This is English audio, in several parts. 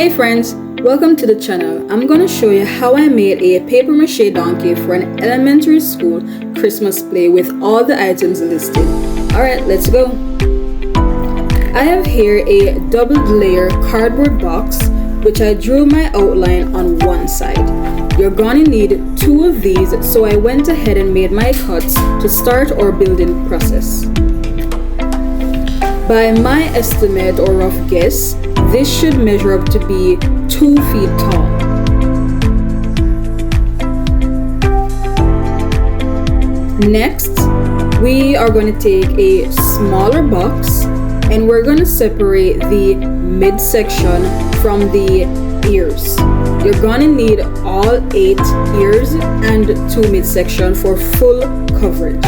Hey friends, welcome to the channel. I'm gonna show you how I made a paper mache donkey for an elementary school Christmas play with all the items listed. Alright, let's go. I have here a double layer cardboard box which I drew my outline on one side. You're gonna need two of these, so I went ahead and made my cuts to start our building process. By my estimate or rough guess, this should measure up to be 2 feet tall. Next, we are going to take a smaller box and we're going to separate the midsection from the ears. You're going to need all 8 ears and 2 midsection for full coverage.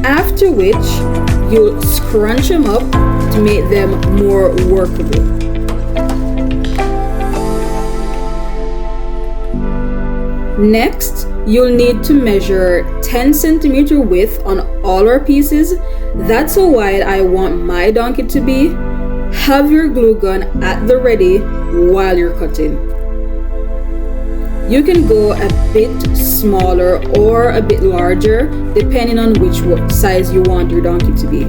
After which, you'll scrunch them up to make them more workable. Next, you'll need to measure 10 centimeter width on all our pieces. That's how wide I want my donkey to be. Have your glue gun at the ready while you're cutting. You can go a bit smaller or a bit larger depending on which size you want your donkey to be.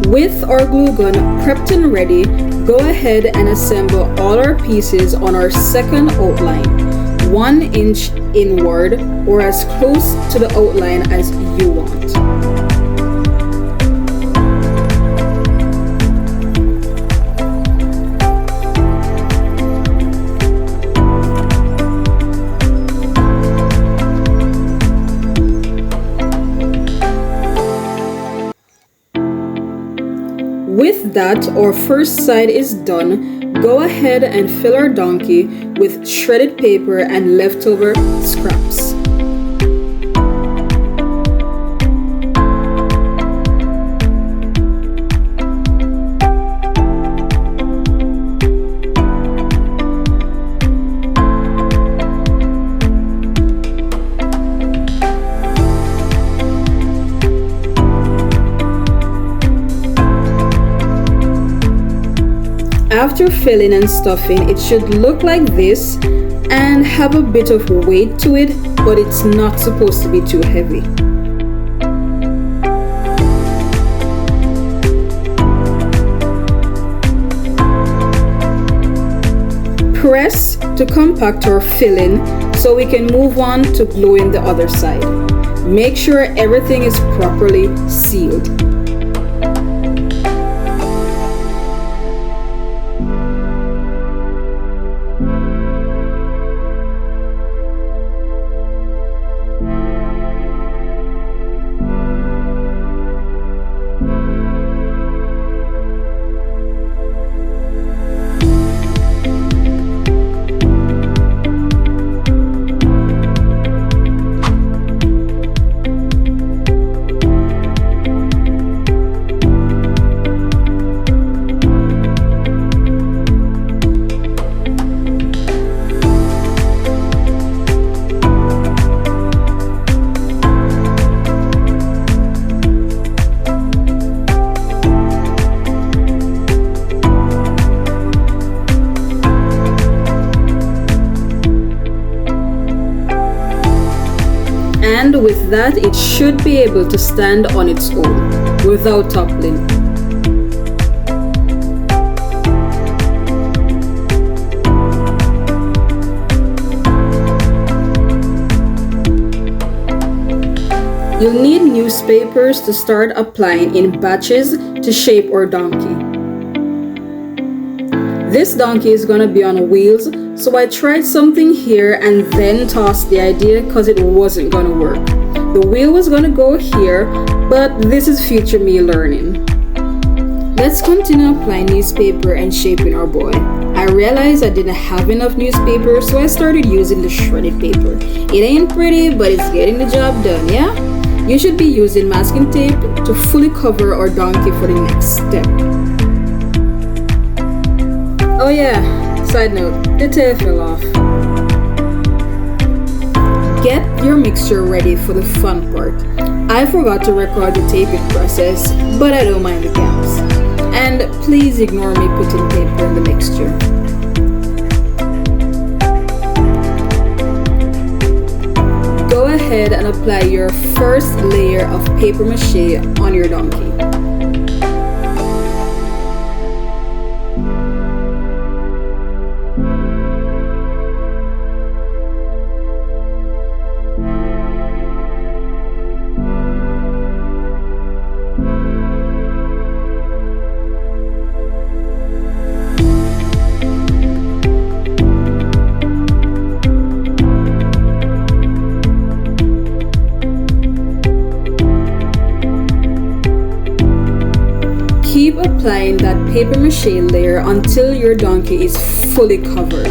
With our glue gun prepped and ready, go ahead and assemble all our pieces on our second outline, 1 inch inward or as close to the outline as you want. With that, our first side is done. Go ahead and fill our donkey with shredded paper and leftover scraps. After filling and stuffing, it should look like this and have a bit of weight to it, but it's not supposed to be too heavy. Press to compact our filling so we can move on to gluing the other side. Make sure everything is properly sealed. And with that, it should be able to stand on its own without toppling. You'll need newspapers to start applying in batches to shape our donkey. This donkey is gonna be on wheels, so I tried something here and then tossed the idea because it wasn't gonna work. The wheel was gonna go here, but this is future me learning. Let's continue applying newspaper and shaping our boy. I realized I didn't have enough newspaper, so I started using the shredded paper. It ain't pretty, but it's getting the job done, yeah? You should be using masking tape to fully cover our donkey for the next step. Oh yeah, side note, the tail fell off. Get your mixture ready for the fun part. I forgot to record the taping process, but I don't mind the gaps. And please ignore me putting paper in the mixture. Go ahead and apply your first layer of paper mache on your donkey. Keep applying that paper mache layer until your donkey is fully covered.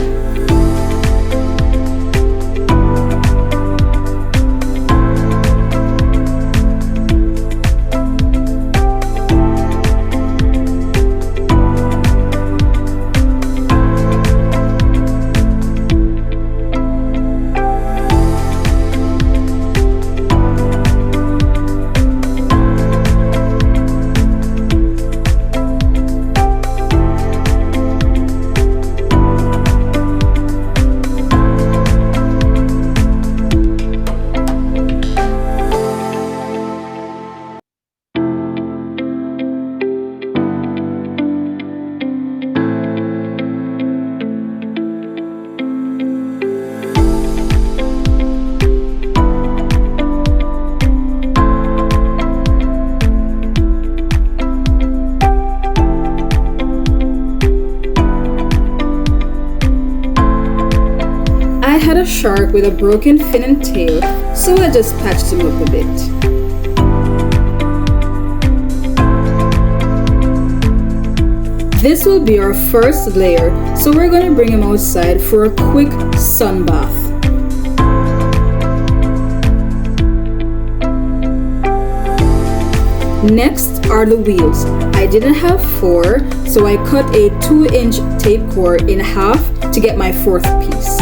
I had a shark with a broken fin and tail, so I just patched him up a bit. This will be our first layer, so we're going to bring him outside for a quick sun bath. Next are the wheels. I didn't have 4, so I cut a 2-inch tape core in half to get my 4th piece.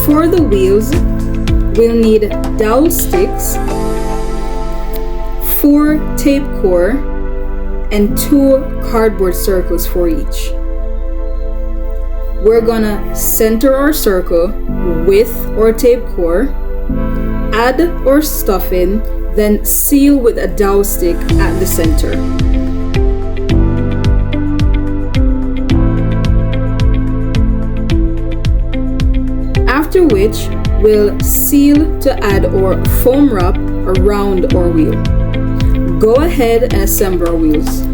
For the wheels, we'll need dowel sticks, 4 tape core, and 2 cardboard circles for each. We're gonna center our circle with our tape core, add our stuffing, then seal with a dowel stick at the center. After which, we'll seal to add our foam wrap around our wheel. Go ahead and assemble our wheels.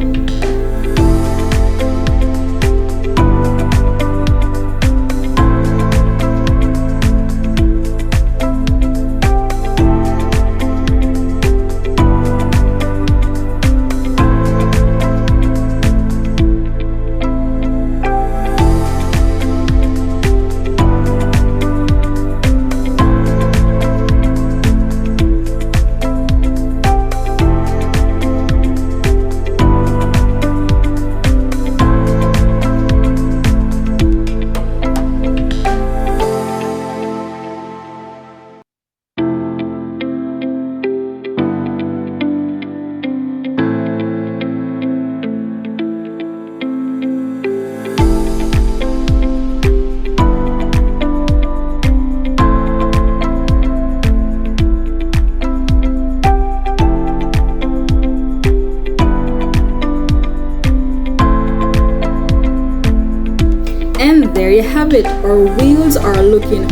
And there you have it, our wheels are looking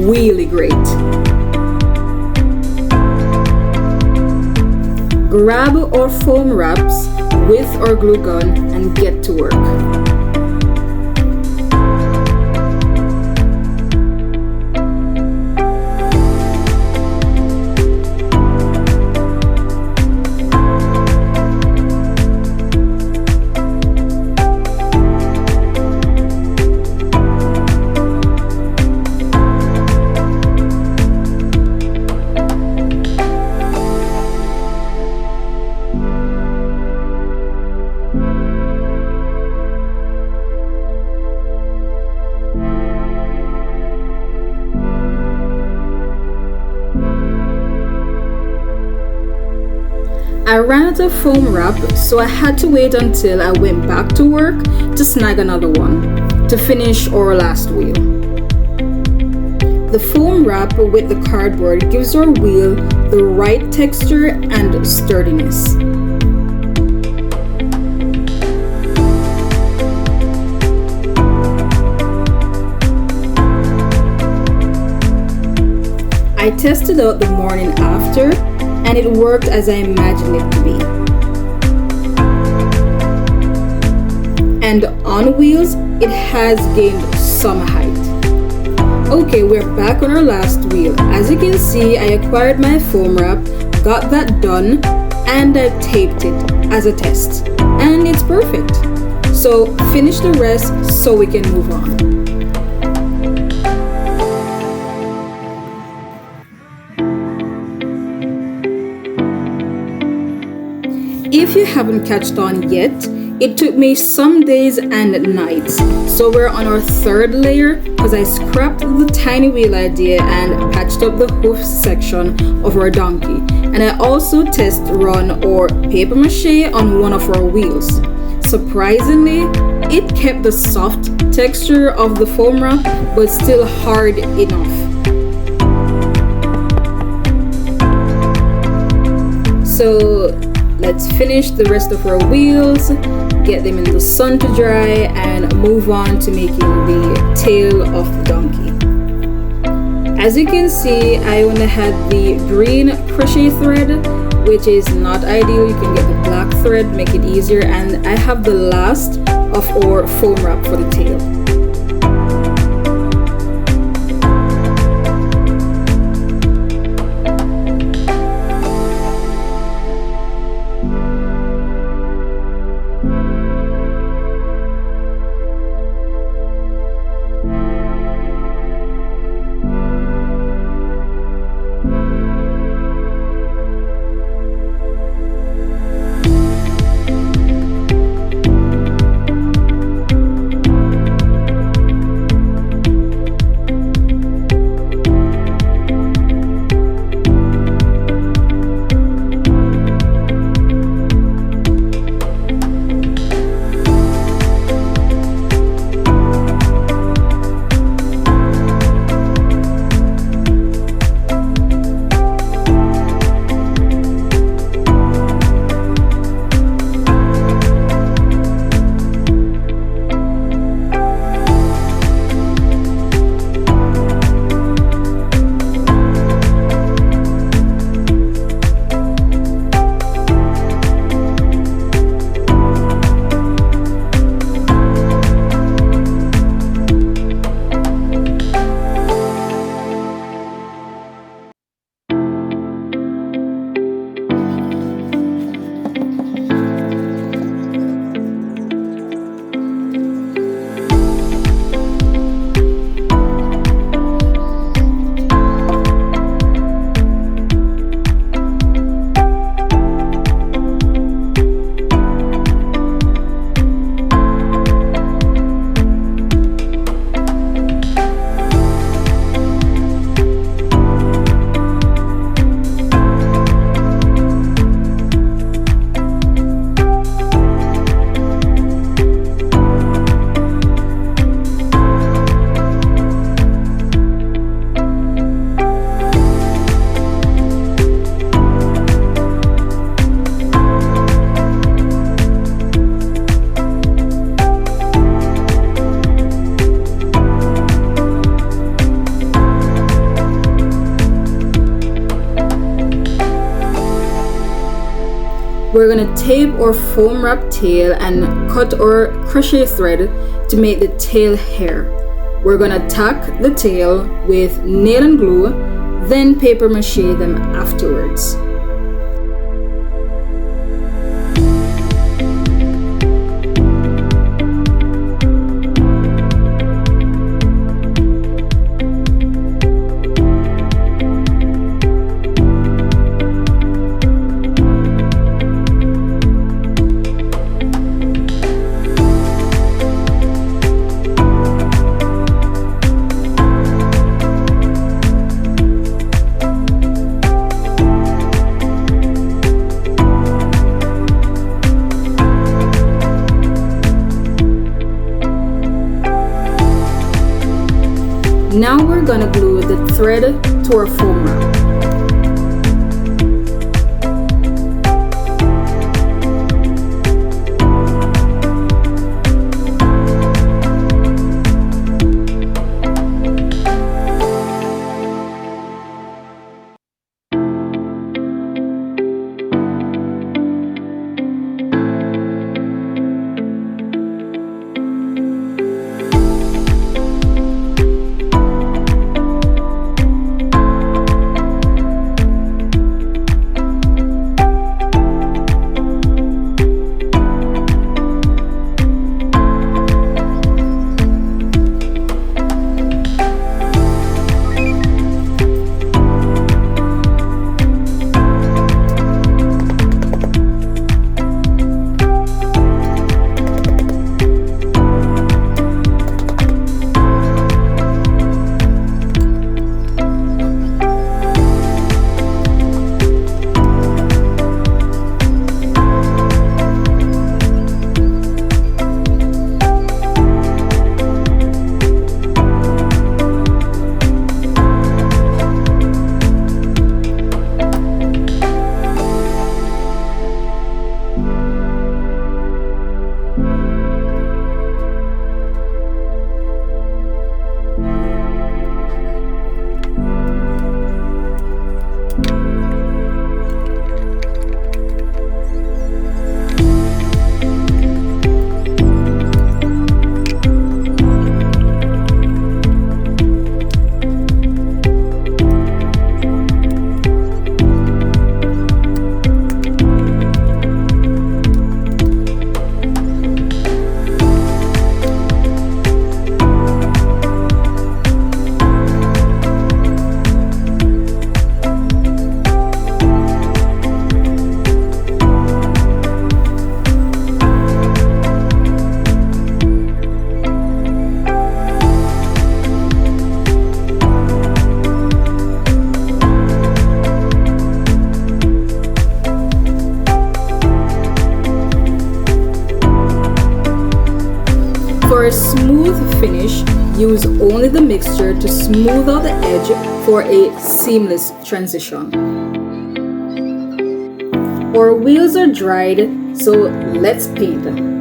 really great. Grab our foam wraps with our glue gun and get to work. I ran out of foam wrap, so I had to wait until I went back to work to snag another one to finish our last wheel. The foam wrap with the cardboard gives our wheel the right texture and sturdiness. I tested out the morning after, and it worked as I imagined it to be. And on wheels, it has gained some height. Okay, we're back on our last wheel. As you can see, I acquired my foam wrap, got that done, and I taped it as a test. And it's perfect. So finish the rest so we can move on. If you haven't catched on yet, it took me some days and nights. So we're on our third layer because I scrapped the tiny wheel idea and patched up the hoof section of our donkey. And I also test run our paper mache on one of our wheels. Surprisingly, it kept the soft texture of the foam wrap but still hard enough. So let's finish the rest of our wheels, get them in the sun to dry, and move on to making the tail of the donkey. As you can see, I only had the green crochet thread, which is not ideal. You can get the black thread, make it easier, and I have the last of our foam wrap for the tail. We're gonna tape our foam wrap tail and cut our crochet thread to make the tail hair. We're gonna tack the tail with nail and glue, then paper mache them afterwards. Now we're gonna glue the thread to our foam wrap. For a smooth finish, use only the mixture to smooth out the edge for a seamless transition. Our wheels are dried, so let's paint them.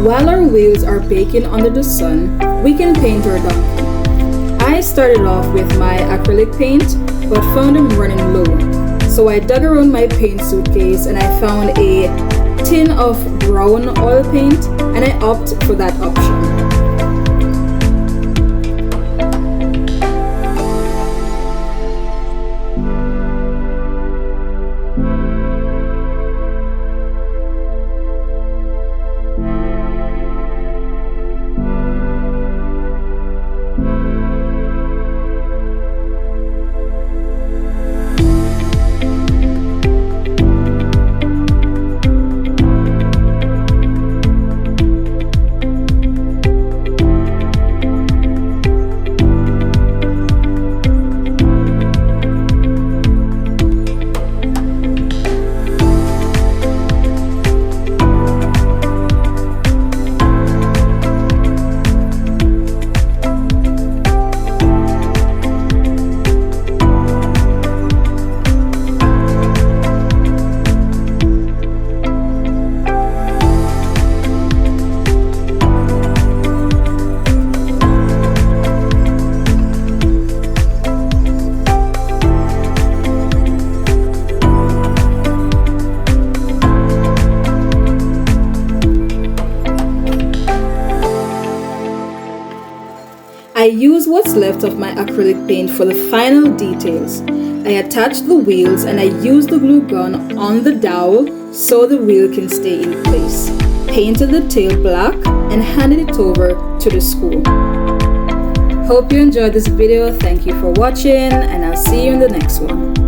While our wheels are baking under the sun, we can paint our donkey. I started off with my acrylic paint, but found them running low. So I dug around my paint suitcase and I found a tin of brown oil paint, and I opted for that option. I use what's left of my acrylic paint for the final details. I attach the wheels and I use the glue gun on the dowel so the wheel can stay in place. Painted the tail black and handed it over to the school. Hope you enjoyed this video. Thank you for watching, and I'll see you in the next one.